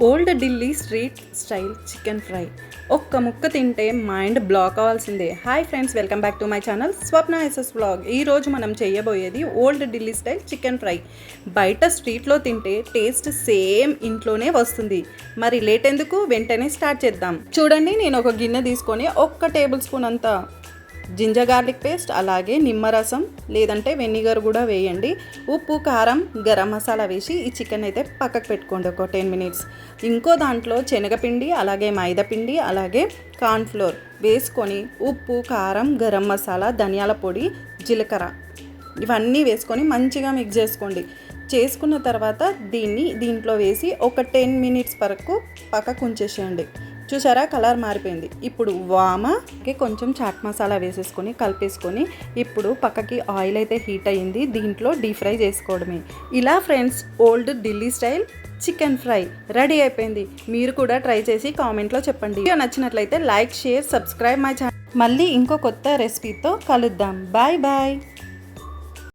Old Delhi street style chicken fry ఒక్క ముక్క తింటే మైండ్ బ్లాక్ అవ్వాల్సిందే. Hi friends, welcome back to my channel Swapna SS vlog. ఈరోజు మనం చేయబోయేది old Delhi style chicken fry. బయట స్ట్రీట్లో తింటే టేస్ట్ సేమ్ ఇంట్లోనే వస్తుంది. మరి లేట్ ఎందుకు, వెంటనే స్టార్ట్ చేద్దాం. చూడండి, నేను ఒక గిన్నె తీసుకొని 1 టేబుల్ స్పూన్ అంత జింజర్ గార్లిక్ పేస్ట్, అలాగే నిమ్మరసం లేదంటే వెనిగర్ కూడా వేయండి. ఉప్పు, కారం, గరం మసాలా వేసి ఈ చికెన్ అయితే పక్కకు పెట్టుకోండి ఒక 10 మినిట్స్. ఇంకో దాంట్లో శనగపిండి, అలాగే మైదాపిండి, అలాగే కార్న్ఫ్లోర్ వేసుకొని ఉప్పు, కారం, గరం మసాలా, ధనియాల పొడి, జీలకర్ర ఇవన్నీ వేసుకొని మంచిగా మిక్స్ చేసుకోండి. చేసుకున్న తర్వాత దీంట్లో వేసి ఒక 10 మినిట్స్ వరకు పక్కకు ఉంచేసేయండి. చూసారా, కలర్ మారిపోయింది. ఇప్పుడు వామకి కొంచెం చాట్ మసాలా వేసేసుకొని కలిపేసుకొని ఇప్పుడు పక్కకి ఆయిల్ అయితే హీట్ అయ్యింది, దీంట్లో డీప్ ఫ్రై చేసుకోవడమే. ఇలా friends, old Delhi style chicken fry ready అయిపోయింది. మీరు కూడా ట్రై చేసి కామెంట్లో చెప్పండి. వీడియో నచ్చినట్లయితే like, share, subscribe my channel. మళ్ళీ ఇంకో కొత్త రెసిపీతో కలుద్దాం. Bye bye.